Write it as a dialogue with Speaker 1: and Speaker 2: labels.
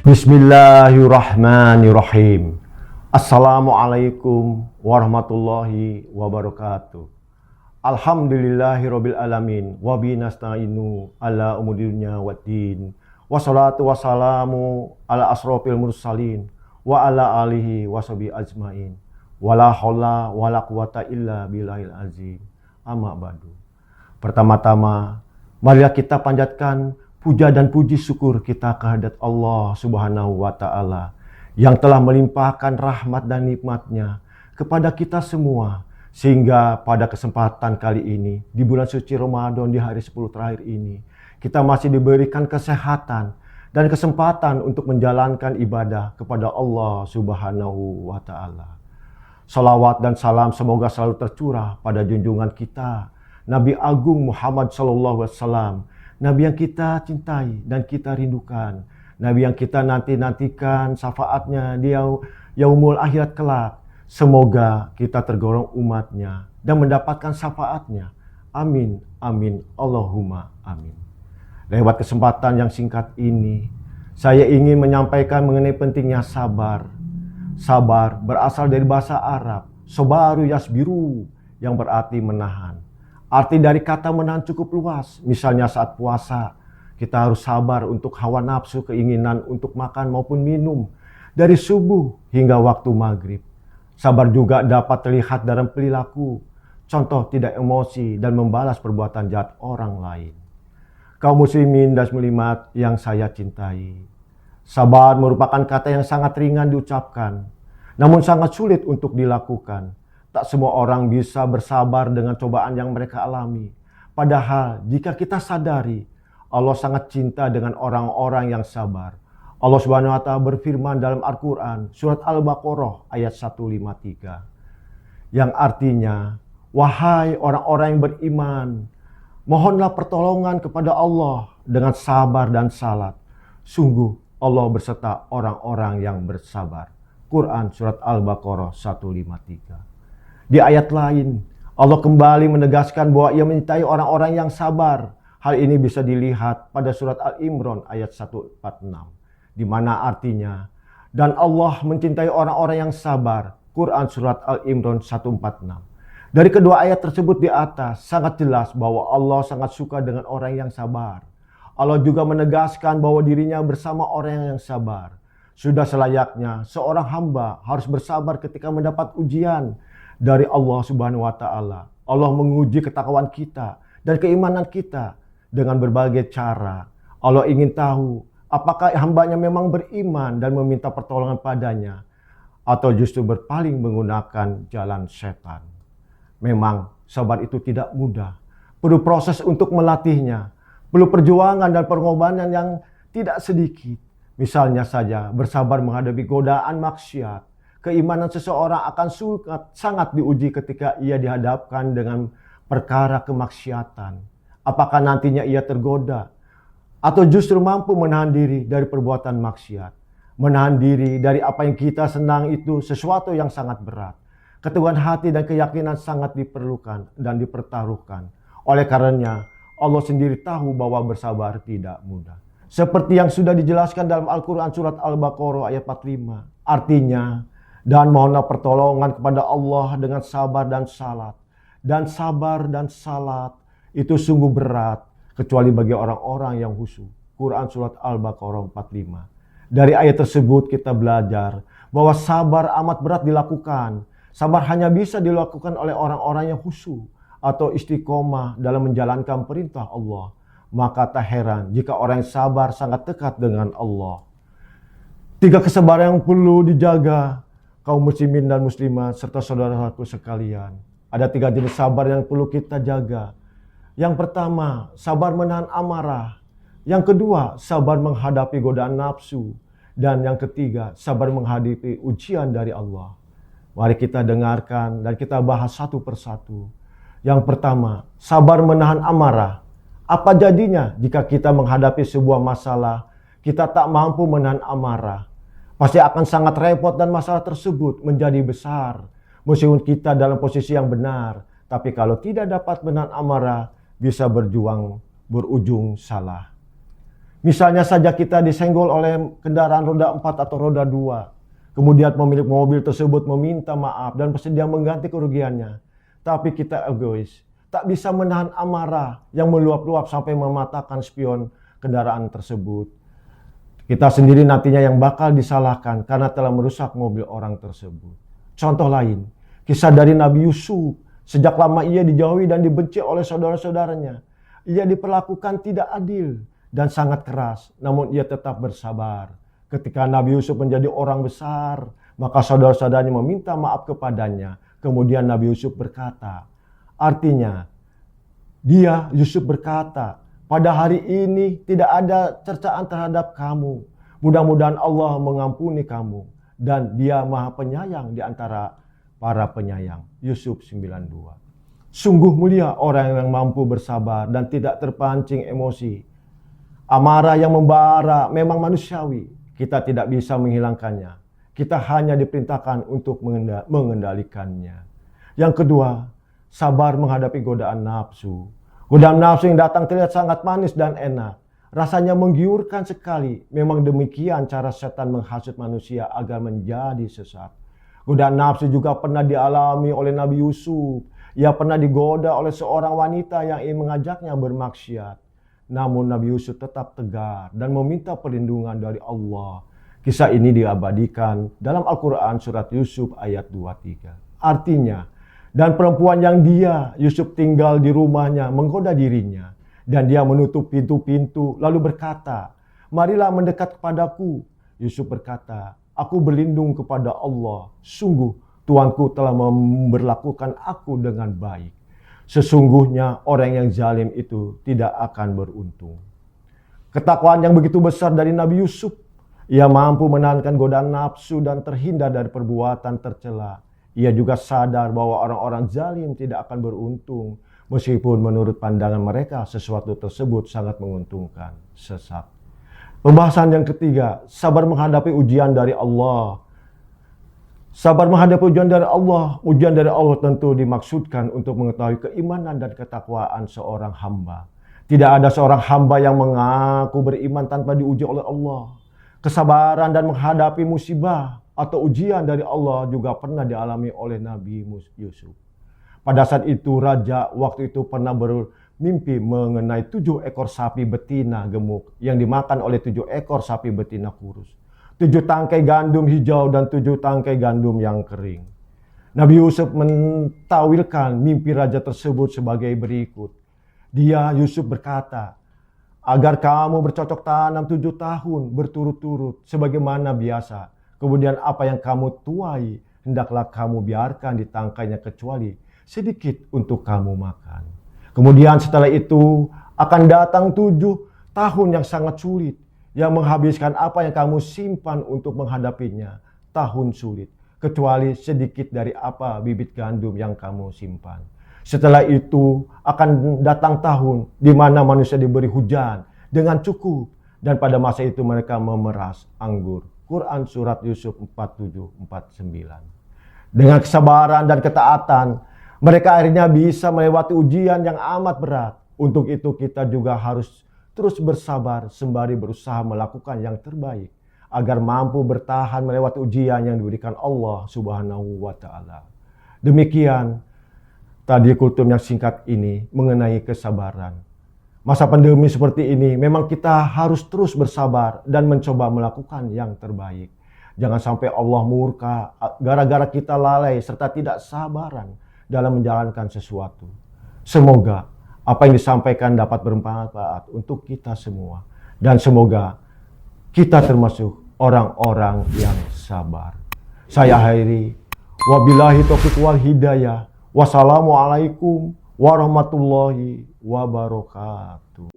Speaker 1: Bismillahirrahmanirrahim. Assalamualaikum warahmatullahi wabarakatuh. Alhamdulillahirabbil alamin wa bihi nasta'inu ala umuri dunya waddin. Wassalatu wassalamu ala asrofil mursalin wa ala alihi washabihi ajmain. Wala haula wala quwata illa billahil azim. Amma ba'du. Pertama-tama, marilah kita panjatkan puja dan puji syukur kita kehadirat Allah Subhanahu wa Ta'ala yang telah melimpahkan rahmat dan nikmatnya kepada kita semua, sehingga pada kesempatan kali ini di bulan suci Ramadan di hari 10 terakhir ini kita masih diberikan kesehatan dan kesempatan untuk menjalankan ibadah kepada Allah Subhanahu wa Ta'ala. Salawat dan salam semoga selalu tercurah pada junjungan kita Nabi Agung Muhammad sallallahu alaihi wasallam, Nabi yang kita cintai dan kita rindukan, Nabi yang kita nantikan syafaatnya di yaumul akhirat kelak. Semoga kita tergolong umatnya dan mendapatkan syafaatnya. Amin, amin, Allahumma amin. Lewat kesempatan yang singkat ini, saya ingin menyampaikan mengenai pentingnya sabar. Sabar berasal dari bahasa Arab, sobaru yasbiru, yang berarti menahan. Arti dari kata menahan cukup luas. Misalnya saat puasa, kita harus sabar untuk hawa nafsu, keinginan untuk makan maupun minum dari subuh hingga waktu maghrib. Sabar juga dapat terlihat dalam perilaku. Contoh, tidak emosi dan membalas perbuatan jahat orang lain. Kaum muslimin dan muslimat yang saya cintai, sabar merupakan kata yang sangat ringan diucapkan, namun sangat sulit untuk dilakukan. Tak semua orang bisa bersabar dengan cobaan yang mereka alami. Padahal jika kita sadari, Allah sangat cinta dengan orang-orang yang sabar. Allah Subhanahu wa Ta'ala berfirman dalam Al-Quran, surat Al-Baqarah ayat 153. Yang artinya, wahai orang-orang yang beriman, mohonlah pertolongan kepada Allah dengan sabar dan salat. Sungguh Allah berserta orang-orang yang bersabar. Quran surat Al-Baqarah 153. Di ayat lain, Allah kembali menegaskan bahwa Ia mencintai orang-orang yang sabar. Hal ini bisa dilihat pada surat Al-Imran ayat 146, di mana artinya, dan Allah mencintai orang-orang yang sabar. Quran surat Al-Imran 146. Dari kedua ayat tersebut di atas, sangat jelas bahwa Allah sangat suka dengan orang yang sabar. Allah juga menegaskan bahwa dirinya bersama orang yang sabar. Sudah selayaknya seorang hamba harus bersabar ketika mendapat ujian dari Allah Subhanahu wa Ta'ala. Allah menguji ketakwaan kita dan keimanan kita dengan berbagai cara. Allah ingin tahu apakah hambanya memang beriman dan meminta pertolongan padanya, atau justru berpaling menggunakan jalan setan. Memang sabar itu tidak mudah. Perlu proses untuk melatihnya. Perlu perjuangan dan pengorbanan yang tidak sedikit. Misalnya saja bersabar menghadapi godaan maksiat. Keimanan seseorang akan sangat diuji ketika ia dihadapkan dengan perkara kemaksiatan. Apakah nantinya ia tergoda atau justru mampu menahan diri dari perbuatan maksiat. Menahan diri dari apa yang kita senang itu sesuatu yang sangat berat. Keteguhan hati dan keyakinan sangat diperlukan dan dipertaruhkan. Oleh karenanya Allah sendiri tahu bahwa bersabar tidak mudah. Seperti yang sudah dijelaskan dalam Al-Quran surat Al-Baqarah ayat 45. Artinya, dan mohonlah pertolongan kepada Allah dengan sabar dan salat. Dan sabar dan salat itu sungguh berat, kecuali bagi orang-orang yang khusyuk. Quran surat Al-Baqarah 45. Dari ayat tersebut kita belajar bahwa sabar amat berat dilakukan. Sabar hanya bisa dilakukan oleh orang-orang yang khusyuk atau istiqomah dalam menjalankan perintah Allah. Maka tak heran jika orang yang sabar sangat dekat dengan Allah. 3 kesabaran yang perlu dijaga kaum muslimin dan muslimat serta saudara-saudaraku sekalian. Ada 3 jenis sabar yang perlu kita jaga. Yang pertama, sabar menahan amarah. Yang kedua, sabar menghadapi godaan nafsu. Dan yang ketiga, sabar menghadapi ujian dari Allah. Mari kita dengarkan dan kita bahas satu persatu. Yang pertama, sabar menahan amarah. Apa jadinya jika kita menghadapi sebuah masalah, kita tak mampu menahan amarah? Pasti akan sangat repot dan masalah tersebut menjadi besar. Meskipun kita dalam posisi yang benar, tapi kalau tidak dapat menahan amarah, bisa berujung salah. Misalnya saja kita disenggol oleh kendaraan roda 4 atau roda 2. Kemudian pemilik mobil tersebut meminta maaf dan bersedia mengganti kerugiannya. Tapi kita egois, tak bisa menahan amarah yang meluap-luap sampai mematahkan spion kendaraan tersebut. Kita sendiri nantinya yang bakal disalahkan karena telah merusak mobil orang tersebut. Contoh lain, kisah dari Nabi Yusuf. Sejak lama ia dijauhi dan dibenci oleh saudara-saudaranya. Ia diperlakukan tidak adil dan sangat keras, namun ia tetap bersabar. Ketika Nabi Yusuf menjadi orang besar, maka saudara-saudaranya meminta maaf kepadanya. Kemudian Nabi Yusuf berkata, artinya Yusuf berkata, pada hari ini tidak ada cercaan terhadap kamu. Mudah-mudahan Allah mengampuni kamu. Dan dia maha penyayang di antara para penyayang. Yusuf 92. Sungguh mulia orang yang mampu bersabar dan tidak terpancing emosi. Amarah yang membara memang manusiawi. Kita tidak bisa menghilangkannya. Kita hanya diperintahkan untuk mengendalikannya. Yang kedua, sabar menghadapi godaan nafsu. Godaan nafsu yang datang terlihat sangat manis dan enak. Rasanya menggiurkan sekali. Memang demikian cara setan menghasut manusia agar menjadi sesat. Godaan nafsu juga pernah dialami oleh Nabi Yusuf. Ia pernah digoda oleh seorang wanita yang ingin mengajaknya bermaksiat. Namun Nabi Yusuf tetap tegar dan meminta perlindungan dari Allah. Kisah ini diabadikan dalam Al-Quran surat Yusuf ayat 23. Artinya, dan perempuan yang Yusuf tinggal di rumahnya menggoda dirinya. Dan dia menutup pintu-pintu lalu berkata, marilah mendekat kepadaku. Yusuf berkata, aku berlindung kepada Allah. Sungguh Tuanku telah memperlakukan aku dengan baik. Sesungguhnya orang yang zalim itu tidak akan beruntung. Ketakwaan yang begitu besar dari Nabi Yusuf. Ia mampu menahankan godaan nafsu dan terhindar dari perbuatan tercela. Ia juga sadar bahwa orang-orang zalim tidak akan beruntung. Meskipun menurut pandangan mereka sesuatu tersebut sangat menguntungkan. Sesat. Pembahasan yang ketiga, sabar menghadapi ujian dari Allah. Sabar menghadapi ujian dari Allah. Ujian dari Allah tentu dimaksudkan untuk mengetahui keimanan dan ketakwaan seorang hamba. Tidak ada seorang hamba yang mengaku beriman tanpa diuji oleh Allah. Kesabaran dan menghadapi musibah atau ujian dari Allah juga pernah dialami oleh Nabi Yusuf. Pada saat itu raja waktu itu pernah bermimpi mengenai 7 ekor sapi betina gemuk yang dimakan oleh 7 ekor sapi betina kurus. 7 tangkai gandum hijau dan 7 tangkai gandum yang kering. Nabi Yusuf mentawilkan mimpi raja tersebut sebagai berikut. Yusuf berkata, agar kamu bercocok tanam 7 tahun berturut-turut sebagaimana biasa. Kemudian apa yang kamu tuai, hendaklah kamu biarkan di tangkainya kecuali sedikit untuk kamu makan. Kemudian setelah itu akan datang 7 tahun yang sangat sulit. Yang menghabiskan apa yang kamu simpan untuk menghadapinya. Tahun sulit. Kecuali sedikit dari apa bibit gandum yang kamu simpan. Setelah itu akan datang tahun di mana manusia diberi hujan dengan cukup. Dan pada masa itu mereka memeras anggur. Quran surat Yusuf 47-49. Dengan kesabaran dan ketaatan, mereka akhirnya bisa melewati ujian yang amat berat. Untuk itu kita juga harus terus bersabar sembari berusaha melakukan yang terbaik agar mampu bertahan melewati ujian yang diberikan Allah Subhanahu wa taala. Demikian tadi kultum yang singkat ini mengenai kesabaran. Masa pandemi seperti ini memang kita harus terus bersabar dan mencoba melakukan yang terbaik. Jangan sampai Allah murka gara-gara kita lalai serta tidak sabaran dalam menjalankan sesuatu. Semoga apa yang disampaikan dapat bermanfaat untuk kita semua. Dan semoga kita termasuk orang-orang yang sabar. Saya akhiri. Wabillahi taufiq wal hidayah. Wassalamualaikum warahmatullahi wabarakatuh.